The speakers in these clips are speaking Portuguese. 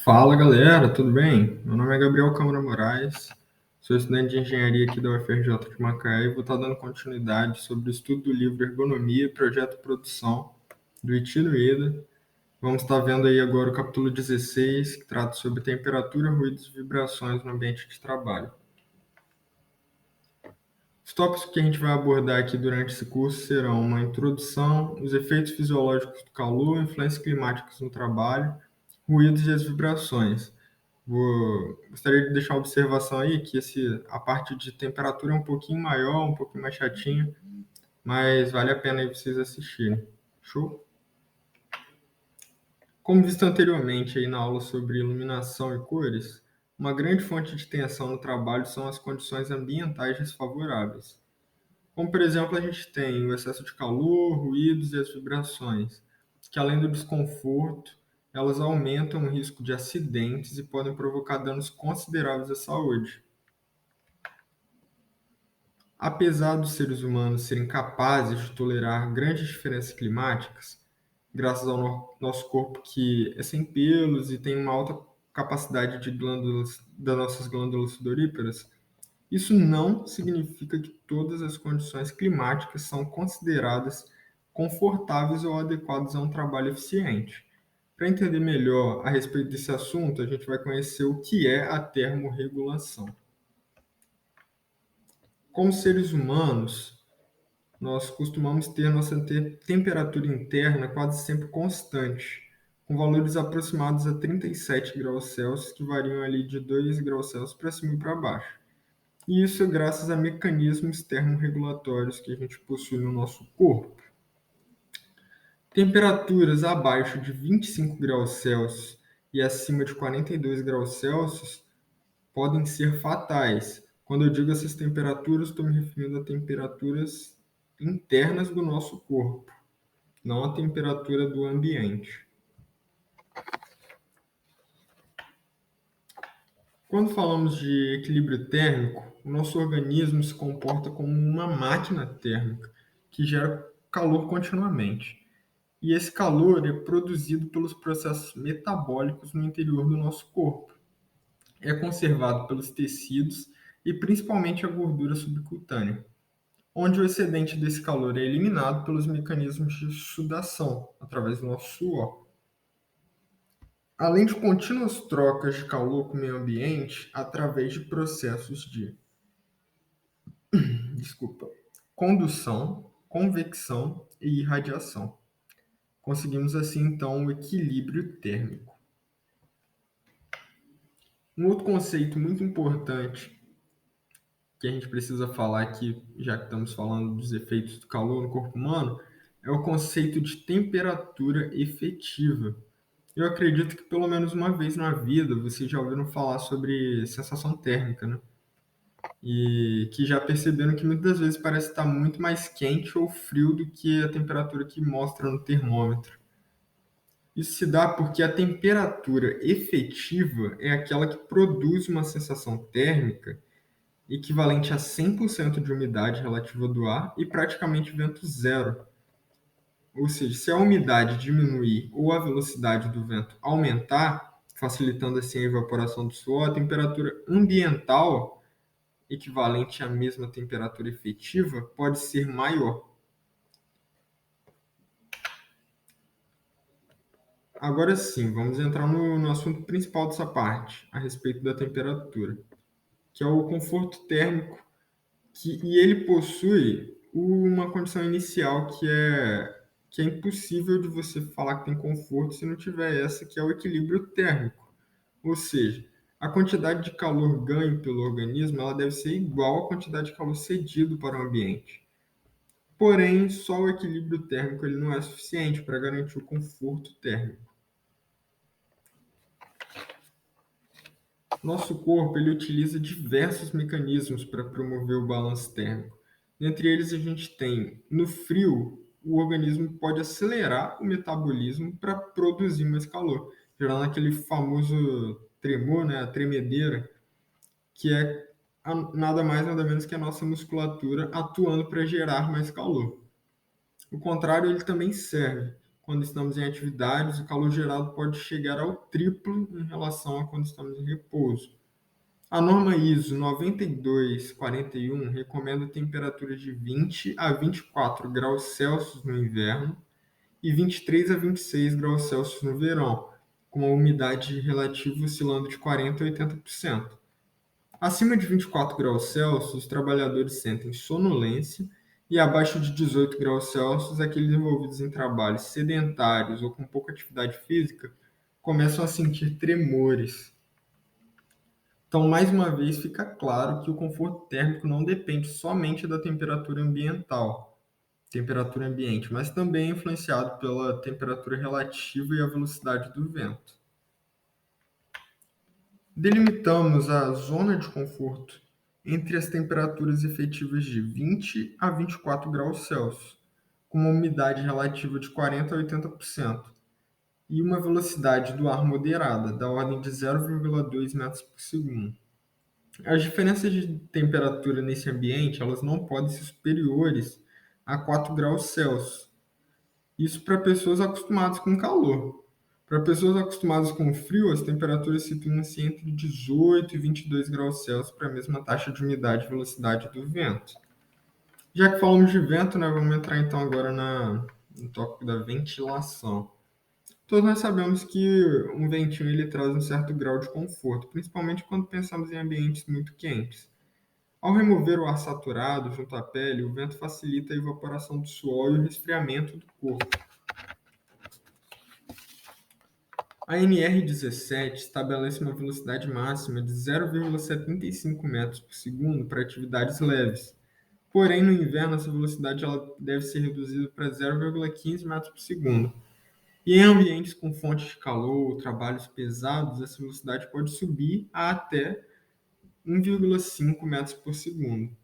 Fala galera, tudo bem? Meu nome é Gabriel Câmara Moraes, sou estudante de engenharia aqui da UFRJ de Macaé e vou estar dando continuidade sobre o estudo do livro Ergonomia, Projeto e Produção, do Itiro Ueda. Vamos estar vendo aí agora o capítulo 16, que trata sobre temperatura, ruídos e vibrações no ambiente de trabalho. Os tópicos que a gente vai abordar aqui durante esse curso serão uma introdução, os efeitos fisiológicos do calor, influências climáticas no trabalho, ruídos e as vibrações. Gostaria de deixar uma observação aí que a parte de temperatura é um pouquinho maior, um pouquinho mais chatinha, mas vale a pena aí vocês assistirem. Show? Como visto anteriormente aí na aula sobre iluminação e cores, uma grande fonte de tensão no trabalho são as condições ambientais desfavoráveis. Como, por exemplo, a gente tem o excesso de calor, ruídos e as vibrações, que além do desconforto, elas aumentam o risco de acidentes e podem provocar danos consideráveis à saúde. Apesar dos seres humanos serem capazes de tolerar grandes diferenças climáticas, graças ao nosso corpo que é sem pelos e tem uma alta capacidade de glândulas, das nossas glândulas sudoríparas, isso não significa que todas as condições climáticas são consideradas confortáveis ou adequadas a um trabalho eficiente. Para entender melhor a respeito desse assunto, a gente vai conhecer o que é a termorregulação. Como seres humanos, nós costumamos ter nossa temperatura interna quase sempre constante, com valores aproximados a 37 graus Celsius, que variam ali de 2 graus Celsius para cima e para baixo. E isso é graças a mecanismos termorregulatórios que a gente possui no nosso corpo. Temperaturas abaixo de 25 graus Celsius e acima de 42 graus Celsius podem ser fatais. Quando eu digo essas temperaturas, estou me referindo a temperaturas internas do nosso corpo, não a temperatura do ambiente. Quando falamos de equilíbrio térmico, o nosso organismo se comporta como uma máquina térmica que gera calor continuamente. E esse calor é produzido pelos processos metabólicos no interior do nosso corpo. É conservado pelos tecidos e principalmente a gordura subcutânea, onde o excedente desse calor é eliminado pelos mecanismos de sudação, através do nosso suor. Além de contínuas trocas de calor com o meio ambiente, através de processos de, desculpa, condução, convecção e irradiação. Conseguimos assim, então, o equilíbrio térmico. Um outro conceito muito importante que a gente precisa falar aqui, já que estamos falando dos efeitos do calor no corpo humano, é o conceito de temperatura efetiva. Eu acredito que pelo menos uma vez na vida vocês já ouviram falar sobre sensação térmica, né? E que já perceberam que muitas vezes parece estar muito mais quente ou frio do que a temperatura que mostra no termômetro. Isso se dá porque a temperatura efetiva é aquela que produz uma sensação térmica equivalente a 100% de umidade relativa do ar e praticamente vento zero. Ou seja, se a umidade diminuir ou a velocidade do vento aumentar, facilitando assim a evaporação do suor, a temperatura ambiental, equivalente à mesma temperatura efetiva, pode ser maior. Agora sim, vamos entrar no assunto principal dessa parte, a respeito da temperatura, que é o conforto térmico, e ele possui uma condição inicial que é impossível de você falar que tem conforto se não tiver essa, que é o equilíbrio térmico. Ou seja, a quantidade de calor ganho pelo organismo ela deve ser igual à quantidade de calor cedido para o ambiente. Porém, só o equilíbrio térmico ele não é suficiente para garantir o conforto térmico. Nosso corpo ele utiliza diversos mecanismos para promover o balanço térmico. Dentre eles, a gente tem, no frio, o organismo pode acelerar o metabolismo para produzir mais calor, gerando aquele famoso tremor, né, a tremedeira, que é nada mais nada menos que a nossa musculatura atuando para gerar mais calor. O contrário, ele também serve, quando estamos em atividades, o calor gerado pode chegar ao triplo em relação a quando estamos em repouso. A norma ISO 9241 recomenda temperaturas de 20 a 24 graus Celsius no inverno e 23 a 26 graus Celsius no verão, com a umidade relativa oscilando de 40% a 80%. Acima de 24 graus Celsius, os trabalhadores sentem sonolência e abaixo de 18 graus Celsius, aqueles envolvidos em trabalhos sedentários ou com pouca atividade física começam a sentir tremores. Então, mais uma vez, fica claro que o conforto térmico não depende somente da temperatura ambiente, mas também é influenciado pela temperatura relativa e a velocidade do vento. Delimitamos a zona de conforto entre as temperaturas efetivas de 20 a 24 graus Celsius, com uma umidade relativa de 40% a 80% e uma velocidade do ar moderada, da ordem de 0,2 metros por segundo. As diferenças de temperatura nesse ambiente, elas não podem ser superiores a 4 graus Celsius. Isso para pessoas acostumadas com calor. Para pessoas acostumadas com frio, as temperaturas situam-se entre 18 e 22 graus Celsius para a mesma taxa de umidade e velocidade do vento. Já que falamos de vento, né, vamos entrar então agora no tópico da ventilação. Todos nós sabemos que um ventinho ele traz um certo grau de conforto, principalmente quando pensamos em ambientes muito quentes. Ao remover o ar saturado junto à pele, o vento facilita a evaporação do suor e o resfriamento do corpo. A NR17 estabelece uma velocidade máxima de 0,75 metros por segundo para atividades leves. Porém, no inverno, essa velocidade ela deve ser reduzida para 0,15 metros por segundo. E em ambientes com fontes de calor ou trabalhos pesados, essa velocidade pode subir a até 1,5 metros por segundo.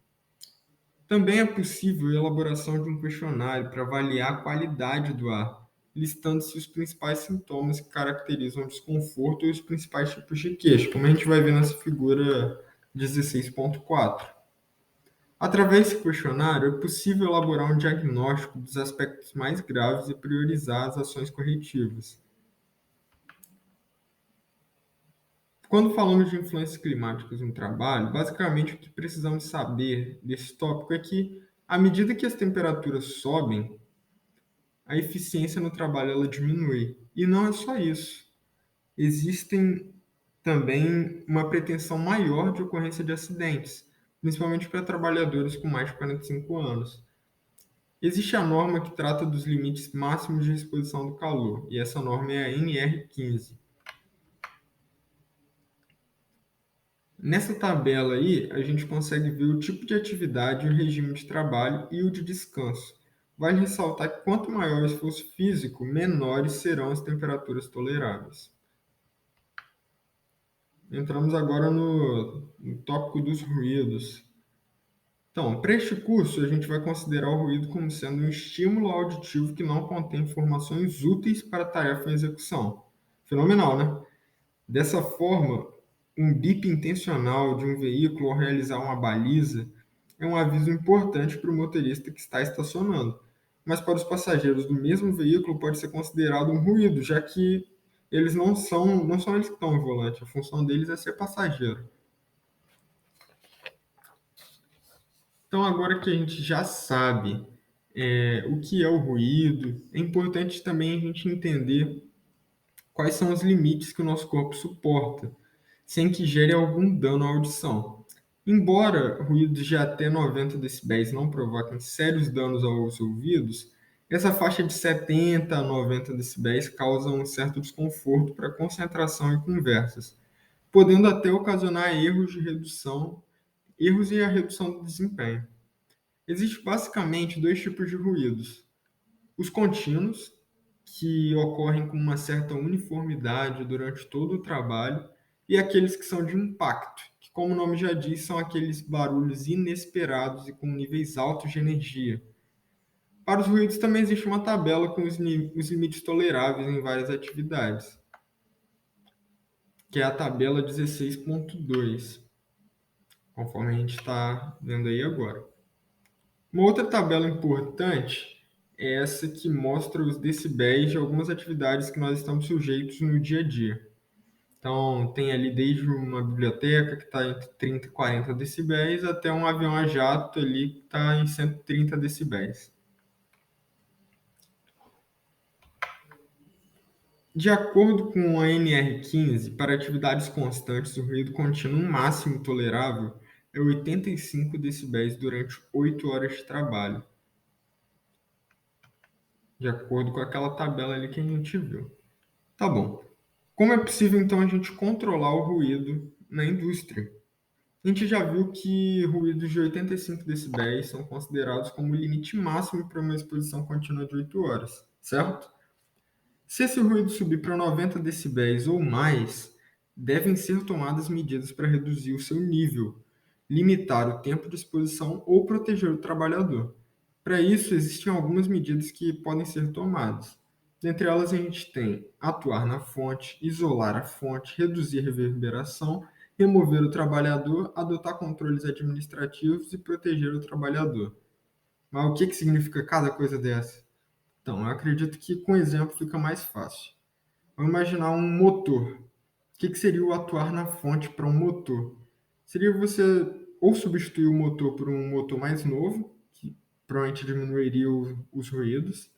Também é possível a elaboração de um questionário para avaliar a qualidade do ar, listando-se os principais sintomas que caracterizam o desconforto e os principais tipos de queixa, como a gente vai ver nessa figura 16.4. Através desse questionário, é possível elaborar um diagnóstico dos aspectos mais graves e priorizar as ações corretivas. Quando falamos de influências climáticas no trabalho, basicamente o que precisamos saber desse tópico é que, à medida que as temperaturas sobem, a eficiência no trabalho ela diminui. E não é só isso. Existem também uma pretensão maior de ocorrência de acidentes, principalmente para trabalhadores com mais de 45 anos. Existe a norma que trata dos limites máximos de exposição do calor, e essa norma é a NR15. Nessa tabela aí, a gente consegue ver o tipo de atividade, o regime de trabalho e o de descanso. Vale ressaltar que quanto maior o esforço físico, menores serão as temperaturas toleráveis. Entramos agora no tópico dos ruídos. Então, para este curso, a gente vai considerar o ruído como sendo um estímulo auditivo que não contém informações úteis para a tarefa em execução. Fenomenal, né? Dessa forma, um bip intencional de um veículo ao realizar uma baliza é um aviso importante para o motorista que está estacionando, mas para os passageiros do mesmo veículo pode ser considerado um ruído, já que eles não são eles que estão no volante, a função deles é ser passageiro. Então, agora que a gente já sabe o que é o ruído, é importante também a gente entender quais são os limites que o nosso corpo suporta, sem que gere algum dano à audição. Embora ruídos de até 90 decibéis não provoquem sérios danos aos ouvidos, essa faixa de 70 a 90 decibéis causa um certo desconforto para concentração e conversas, podendo até ocasionar erros e a redução do desempenho. Existem basicamente dois tipos de ruídos: os contínuos, que ocorrem com uma certa uniformidade durante todo o trabalho, e aqueles que são de impacto, que, como o nome já diz, são aqueles barulhos inesperados e com níveis altos de energia. Para os ruídos também existe uma tabela com os limites toleráveis em várias atividades, que é a tabela 16.2, conforme a gente está vendo aí agora. Uma outra tabela importante é essa que mostra os decibéis de algumas atividades que nós estamos sujeitos no dia a dia. Então, tem ali desde uma biblioteca que está entre 30 e 40 decibéis até um avião a jato ali que está em 130 decibéis. De acordo com a NR15, para atividades constantes, o ruído contínuo máximo tolerável é 85 decibéis durante 8 horas de trabalho, de acordo com aquela tabela ali que a gente viu. Tá bom. Como é possível, então, a gente controlar o ruído na indústria? A gente já viu que ruídos de 85 decibéis são considerados como o limite máximo para uma exposição contínua de 8 horas, certo? Se esse ruído subir para 90 decibéis ou mais, devem ser tomadas medidas para reduzir o seu nível, limitar o tempo de exposição ou proteger o trabalhador. Para isso, existem algumas medidas que podem ser tomadas. Dentre elas, a gente tem atuar na fonte, isolar a fonte, reduzir a reverberação, remover o trabalhador, adotar controles administrativos e proteger o trabalhador. Mas o que significa cada coisa dessa? Então, eu acredito que com exemplo fica mais fácil. Vamos imaginar um motor. O que seria o atuar na fonte para um motor? Seria você ou substituir o motor por um motor mais novo, que provavelmente diminuiria os ruídos,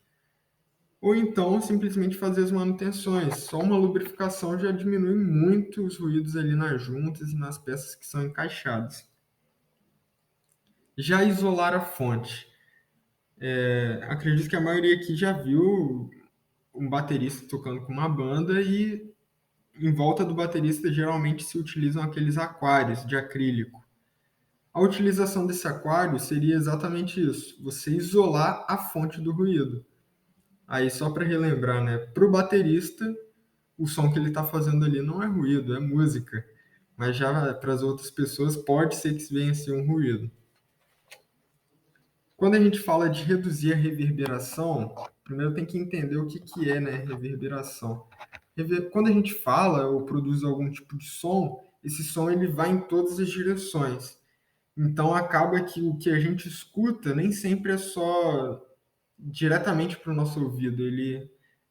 ou então simplesmente fazer as manutenções. Só uma lubrificação já diminui muito os ruídos ali nas juntas e nas peças que são encaixadas. Já isolar a fonte. Acredito que a maioria aqui já viu um baterista tocando com uma banda e em volta do baterista geralmente se utilizam aqueles aquários de acrílico. A utilização desse aquário seria exatamente isso, você isolar a fonte do ruído. Aí só para relembrar, né, para o baterista, o som que ele está fazendo ali não é ruído, é música. Mas já para as outras pessoas pode ser que venha a ser um ruído. Quando a gente fala de reduzir a reverberação, primeiro tem que entender o que é, né, reverberação. Quando a gente fala ou produz algum tipo de som, esse som ele vai em todas as direções. Então acaba que o que a gente escuta nem sempre é só diretamente para o nosso ouvido, ele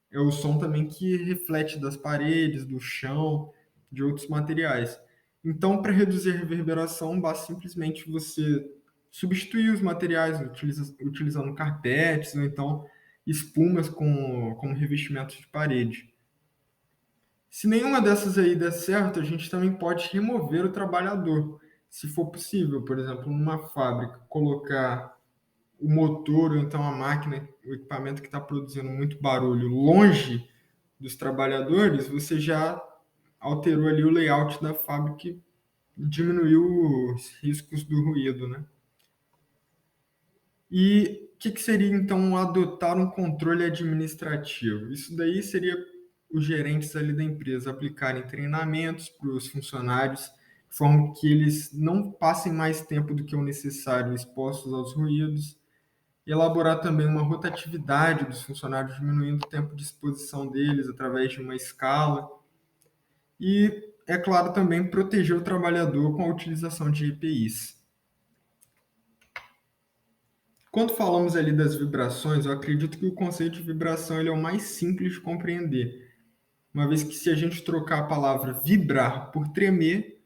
é o som também que reflete das paredes, do chão, de outros materiais. Então, para reduzir a reverberação, basta simplesmente você substituir os materiais utilizando carpetes ou então espumas como revestimentos de parede. Se nenhuma dessas aí der certo, a gente também pode remover o trabalhador, se for possível. Por exemplo, numa fábrica, colocar o motor ou então a máquina, o equipamento que está produzindo muito barulho longe dos trabalhadores, você já alterou ali o layout da fábrica e diminuiu os riscos do ruído, né? E o que seria então adotar um controle administrativo? Isso daí seria os gerentes ali da empresa aplicarem treinamentos para os funcionários, de forma que eles não passem mais tempo do que o necessário expostos aos ruídos, elaborar também uma rotatividade dos funcionários, diminuindo o tempo de exposição deles através de uma escala. E, é claro, também proteger o trabalhador com a utilização de EPIs. Quando falamos ali das vibrações, eu acredito que o conceito de vibração ele é o mais simples de compreender, uma vez que se a gente trocar a palavra vibrar por tremer,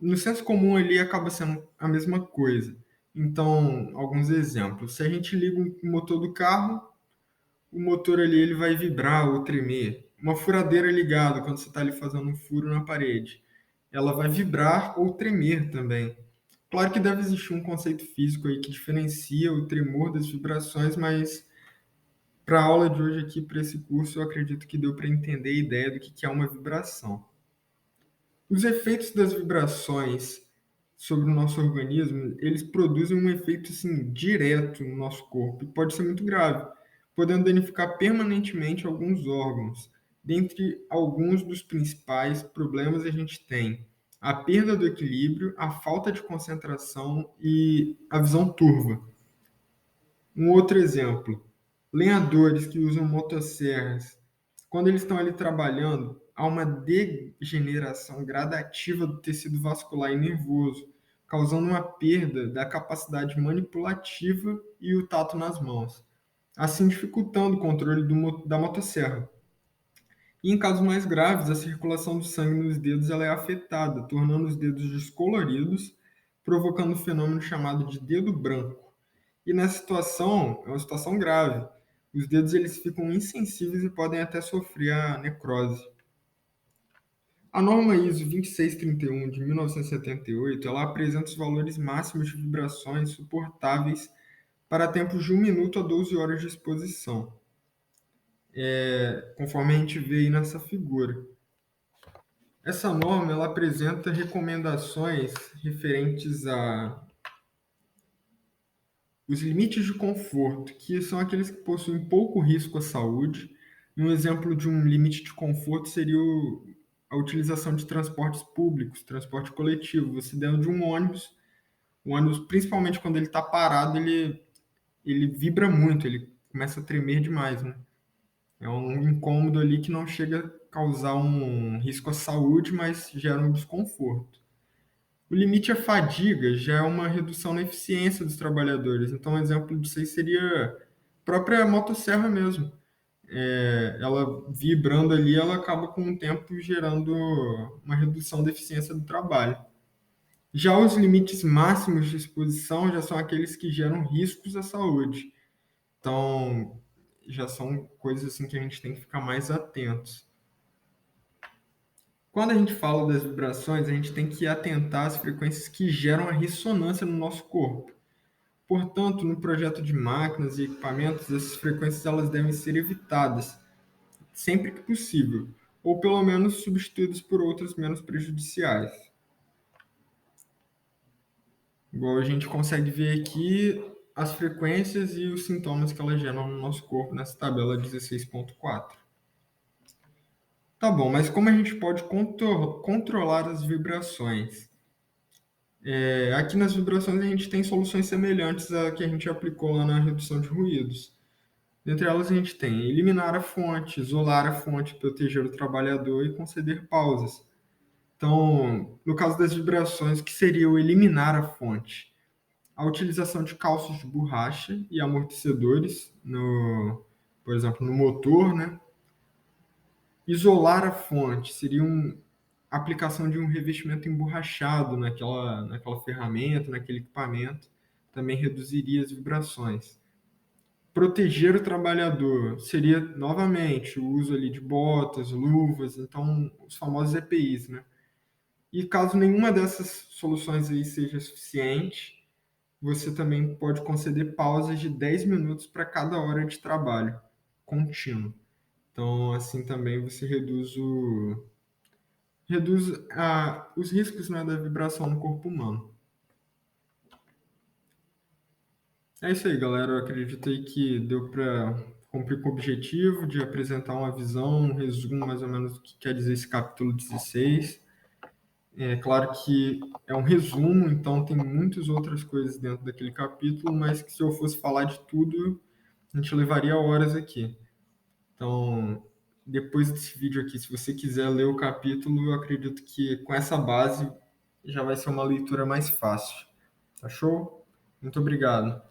no senso comum ali acaba sendo a mesma coisa. Então, alguns exemplos. Se a gente liga o motor do carro, o motor ali ele vai vibrar ou tremer. Uma furadeira ligada, quando você está ali fazendo um furo na parede, ela vai vibrar ou tremer também. Claro que deve existir um conceito físico aí que diferencia o tremor das vibrações, mas para a aula de hoje aqui, para esse curso, eu acredito que deu para entender a ideia do que é uma vibração. Os efeitos das vibrações sobre o nosso organismo, eles produzem um efeito assim, direto no nosso corpo e pode ser muito grave, podendo danificar permanentemente alguns órgãos. Dentre alguns dos principais problemas, a gente tem a perda do equilíbrio, a falta de concentração e a visão turva. Um outro exemplo, lenhadores que usam motosserras, quando eles estão ali trabalhando, há uma degeneração gradativa do tecido vascular e nervoso, causando uma perda da capacidade manipulativa e o tato nas mãos. assim dificultando o controle da motosserra. E em casos mais graves, a circulação do sangue nos dedos ela é afetada, tornando os dedos descoloridos, provocando um fenômeno chamado de dedo branco. E nessa situação, é uma situação grave. Os dedos eles ficam insensíveis e podem até sofrer a necrose. A norma ISO 2631 de 1978, ela apresenta os valores máximos de vibrações suportáveis para tempos de 1 minuto a 12 horas de exposição, conforme a gente vê aí nessa figura. Essa norma ela apresenta recomendações referentes a os limites de conforto, que são aqueles que possuem pouco risco à saúde. E um exemplo de um limite de conforto seria a utilização de transportes públicos, transporte coletivo. Você dentro de um ônibus, o ônibus, principalmente quando ele está parado, ele vibra muito, ele começa a tremer demais, né? É um incômodo ali que não chega a causar um risco à saúde, mas gera um desconforto. O limite à fadiga já é uma redução na eficiência dos trabalhadores. Então, um exemplo disso aí seria a própria motosserra mesmo. Ela vibrando ali, ela acaba com o tempo gerando uma redução da eficiência do trabalho. Já os limites máximos de exposição já são aqueles que geram riscos à saúde. Então, já são coisas assim que a gente tem que ficar mais atentos. Quando a gente fala das vibrações, a gente tem que atentar às frequências que geram a ressonância no nosso corpo. Portanto, no projeto de máquinas e equipamentos, essas frequências elas devem ser evitadas sempre que possível, ou pelo menos substituídas por outras menos prejudiciais. Igual a gente consegue ver aqui as frequências e os sintomas que elas geram no nosso corpo nessa tabela 16.4. Tá bom, mas como a gente pode controlar as vibrações? Aqui nas vibrações a gente tem soluções semelhantes à que a gente aplicou lá na redução de ruídos. Dentre elas a gente tem eliminar a fonte, isolar a fonte, proteger o trabalhador e conceder pausas. Então, no caso das vibrações, o que seria o eliminar a fonte? A utilização de calços de borracha e amortecedores, por exemplo, no motor, né? Isolar a fonte seria a aplicação de um revestimento emborrachado naquela ferramenta, naquele equipamento, também reduziria as vibrações. Proteger o trabalhador seria, novamente, o uso ali de botas, luvas, então, os famosos EPIs, né? E caso nenhuma dessas soluções aí seja suficiente, você também pode conceder pausas de 10 minutos para cada hora de trabalho contínuo. Então, assim também você reduz os riscos, né, da vibração no corpo humano. É isso aí, galera. Eu acredito aí que deu para cumprir com o objetivo de apresentar uma visão, um resumo mais ou menos do que quer dizer esse capítulo 16. É claro que é um resumo, então tem muitas outras coisas dentro daquele capítulo, mas que se eu fosse falar de tudo, a gente levaria horas aqui. Então, depois desse vídeo aqui, se você quiser ler o capítulo, eu acredito que com essa base já vai ser uma leitura mais fácil. Tá show? Muito obrigado.